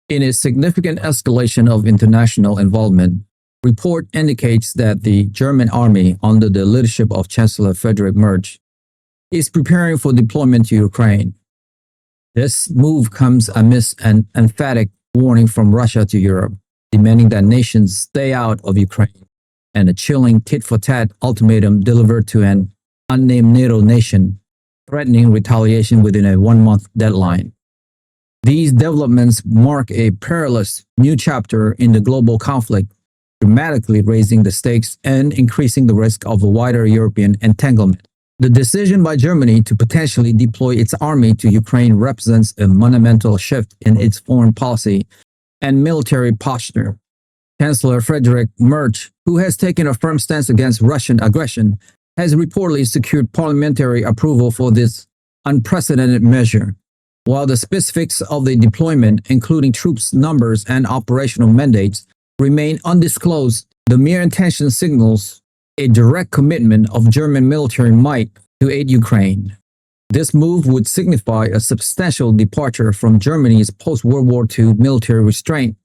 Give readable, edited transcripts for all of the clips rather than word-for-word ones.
In a significant escalation of international involvement, report indicates that the German army, under the leadership of Chancellor Friedrich Merz, is preparing for deployment to Ukraine. This move comes amidst an emphatic warning from Russia to Europe, demanding that nations stay out of Ukraine, and a chilling tit-for-tat ultimatum delivered to an unnamed NATO nation, threatening retaliation within a one-month deadline. These developments mark a perilous new chapter in the global conflict, dramatically raising the stakes and increasing the risk of a wider European entanglement. The decision by Germany to potentially deploy its army to Ukraine represents a monumental shift in its foreign policy and military posture. Chancellor Friedrich Merz, who has taken a firm stance against Russian aggression, has reportedly secured parliamentary approval for this unprecedented measure. While the specifics of the deployment, including troops numbers and operational mandates, remain undisclosed, the mere intention signals a direct commitment of German military might to aid Ukraine. This move would signify a substantial departure from Germany's post-World War II military restraint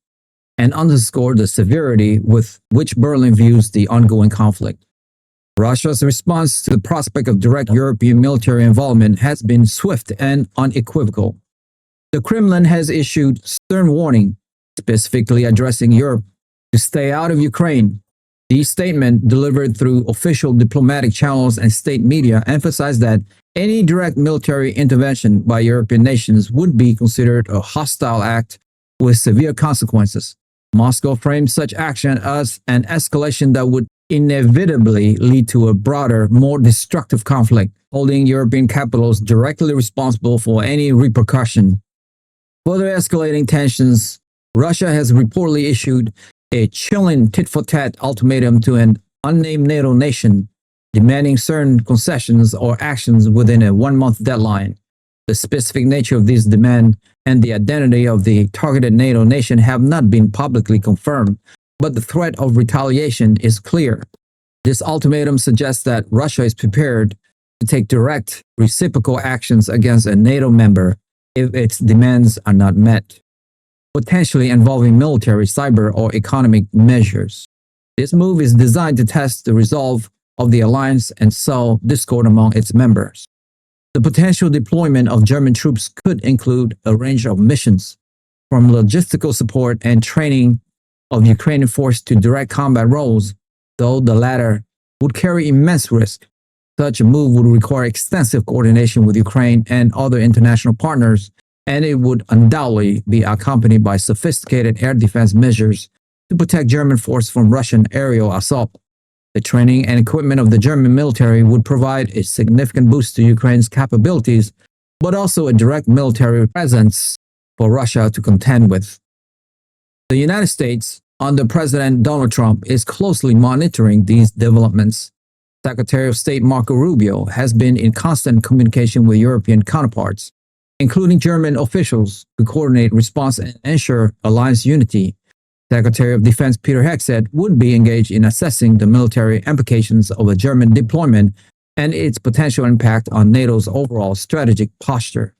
and underscore the severity with which Berlin views the ongoing conflict. Russia's response to the prospect of direct European military involvement has been swift and unequivocal. The Kremlin has issued stern warning, specifically addressing Europe to stay out of Ukraine. These statements, delivered through official diplomatic channels and state media, emphasize that any direct military intervention by European nations would be considered a hostile act with severe consequences. Moscow frames such action as an escalation that would inevitably lead to a broader, more destructive conflict, holding European capitals directly responsible for any repercussion. Further escalating tensions, Russia has reportedly issued a chilling tit-for-tat ultimatum to an unnamed NATO nation, demanding certain concessions or actions within a one-month deadline. The specific nature of these demands and the identity of the targeted NATO nation have not been publicly confirmed, but the threat of retaliation is clear. This ultimatum suggests that Russia is prepared to take direct, reciprocal actions against a NATO member if its demands are not met, potentially involving military, cyber, or economic measures. This move is designed to test the resolve of the alliance and sow discord among its members. The potential deployment of German troops could include a range of missions, from logistical support and training of Ukrainian forces to direct combat roles, though the latter would carry immense risk. Such a move would require extensive coordination with Ukraine and other international partners, and it would undoubtedly be accompanied by sophisticated air defense measures to protect German forces from Russian aerial assault. The training and equipment of the German military would provide a significant boost to Ukraine's capabilities, but also a direct military presence for Russia to contend with. The United States, under President Donald Trump, is closely monitoring these developments. Secretary of State Marco Rubio has been in constant communication with European counterparts, including German officials, to coordinate response and ensure alliance unity. Secretary of Defense Peter Hegseth would be engaged in assessing the military implications of a German deployment and its potential impact on NATO's overall strategic posture.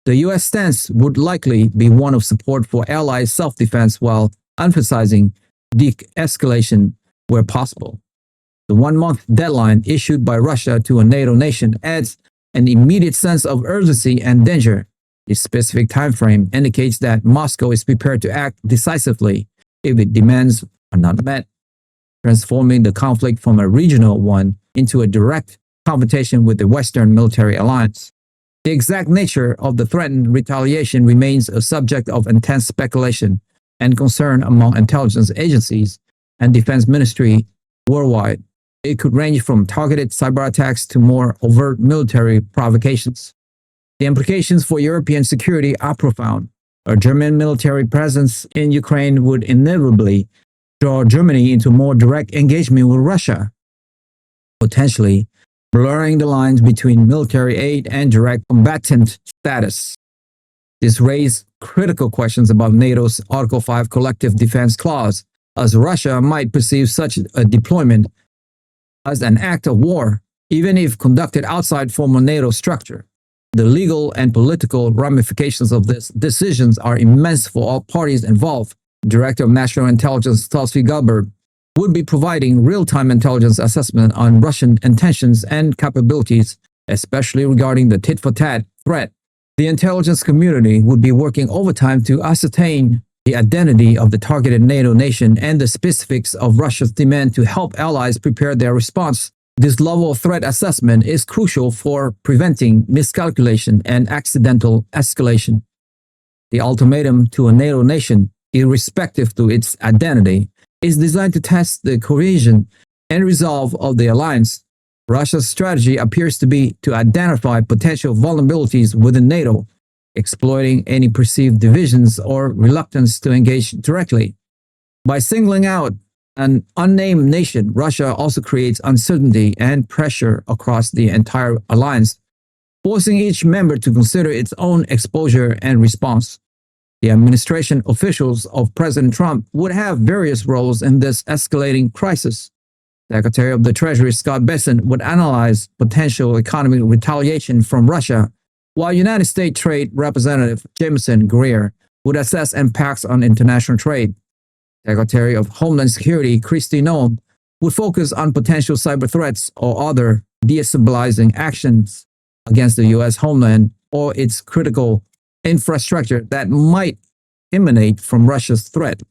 The U.S. stance would likely be one of support for allied self-defense while emphasizing de-escalation where possible. The one-month deadline issued by Russia to a NATO nation adds an immediate sense of urgency and danger. The specific time frame indicates that Moscow is prepared to act decisively if its demands are not met, transforming the conflict from a regional one into a direct confrontation with the Western military alliance. The exact nature of the threatened retaliation remains a subject of intense speculation and concern among intelligence agencies and defense ministry worldwide. It could range from targeted cyber attacks to more overt military provocations. The implications for European security are profound. A German military presence in Ukraine would inevitably draw Germany into more direct engagement with Russia, potentially blurring the lines between military aid and direct combatant status. This raises critical questions about NATO's Article 5 collective defense clause, as Russia might perceive such a deployment as an act of war, even if conducted outside formal NATO structure. The legal and political ramifications of these decisions are immense for all parties involved. Director of National Intelligence Tulsi Gabbard would be providing real-time intelligence assessment on Russian intentions and capabilities, especially regarding the tit-for-tat threat. The intelligence community would be working overtime to ascertain the identity of the targeted NATO nation and the specifics of Russia's demand to help allies prepare their response. This level of threat assessment is crucial for preventing miscalculation and accidental escalation. The ultimatum to a NATO nation, irrespective to its identity, is designed to test the cohesion and resolve of the alliance. Russia's strategy appears to be to identify potential vulnerabilities within NATO, exploiting any perceived divisions or reluctance to engage directly. By singling out an unnamed nation, Russia also creates uncertainty and pressure across the entire alliance, forcing each member to consider its own exposure and response. The administration officials of President Trump would have various roles in this escalating crisis. Secretary of the Treasury Scott Bessent would analyze potential economic retaliation from Russia, while United States Trade Representative Jameson Greer would assess impacts on international trade. Secretary of Homeland Security Kristi Noem would focus on potential cyber threats or other destabilizing actions against the U.S. homeland or its critical infrastructure that might emanate from Russia's threat.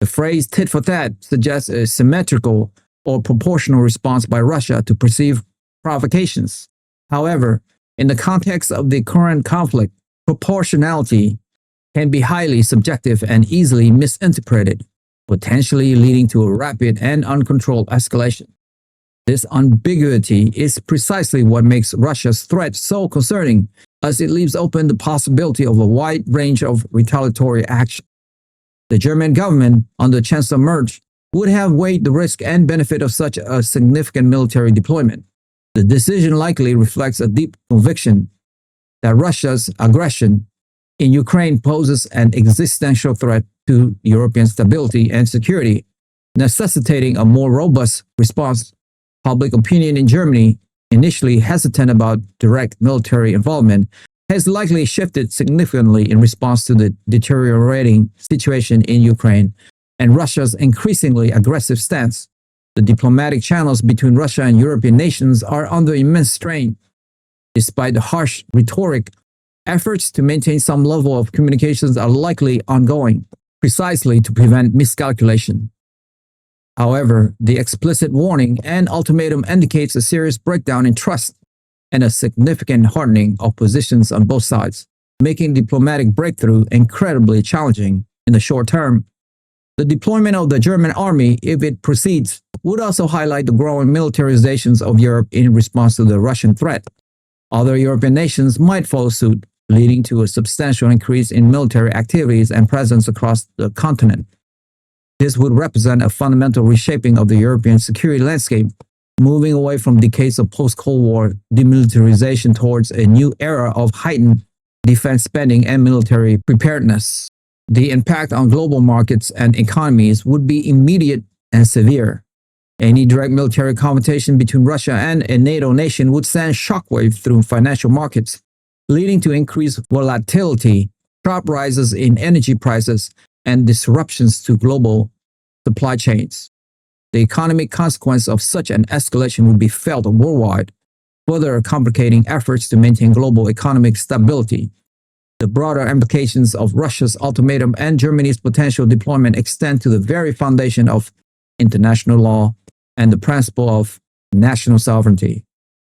The phrase tit for tat suggests a symmetrical or proportional response by Russia to perceived provocations. However, in the context of the current conflict, proportionality can be highly subjective and easily misinterpreted, potentially leading to a rapid and uncontrolled escalation. This ambiguity is precisely what makes Russia's threat so concerning, as it leaves open the possibility of a wide range of retaliatory action. The German government, under Chancellor Merz, would have weighed the risk and benefit of such a significant military deployment. The decision likely reflects a deep conviction that Russia's aggression in Ukraine poses an existential threat to European stability and security, necessitating a more robust response. Public opinion in Germany, initially hesitant about direct military involvement, has likely shifted significantly in response to the deteriorating situation in Ukraine and Russia's increasingly aggressive stance. The diplomatic channels between Russia and European nations are under immense strain. Despite the harsh rhetoric, efforts to maintain some level of communications are likely ongoing, precisely to prevent miscalculation. However, the explicit warning and ultimatum indicates a serious breakdown in trust and a significant hardening of positions on both sides, making diplomatic breakthrough incredibly challenging in the short term. The deployment of the German army, if it proceeds, would also highlight the growing militarizations of Europe in response to the Russian threat. Other European nations might follow suit, leading to a substantial increase in military activities and presence across the continent. This would represent a fundamental reshaping of the European security landscape, moving away from decades of post-Cold War demilitarization towards a new era of heightened defense spending and military preparedness. The impact on global markets and economies would be immediate and severe. Any direct military confrontation between Russia and a NATO nation would send shockwaves through financial markets, leading to increased volatility, sharp rises in energy prices, and disruptions to global supply chains. The economic consequence of such an escalation would be felt worldwide, further complicating efforts to maintain global economic stability. The broader implications of Russia's ultimatum and Germany's potential deployment extend to the very foundation of international law and the principle of national sovereignty.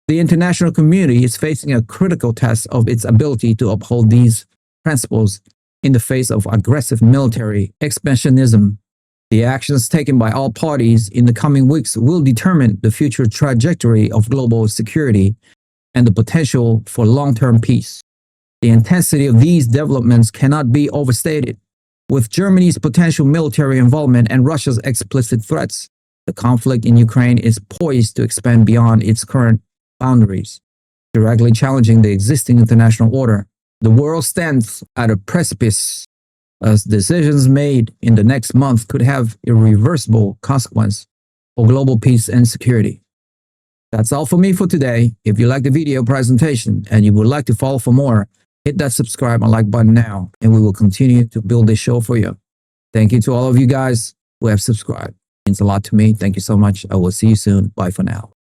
The international community is facing a critical test of its ability to uphold these principles in the face of aggressive military expansionism. The actions taken by all parties in the coming weeks will determine the future trajectory of global security and the potential for long-term peace. The intensity of these developments cannot be overstated. With Germany's potential military involvement and Russia's explicit threats, the conflict in Ukraine is poised to expand beyond its current boundaries, directly challenging the existing international order. The world stands at a precipice, as decisions made in the next month could have irreversible consequences for global peace and security. That's all for me for today. If you like the video presentation and you would like to follow for more, hit that subscribe and like button now, and we will continue to build this show for you. Thank you to all of you guys who have subscribed. It means a lot to me. Thank you so much. I will see you soon. Bye for now.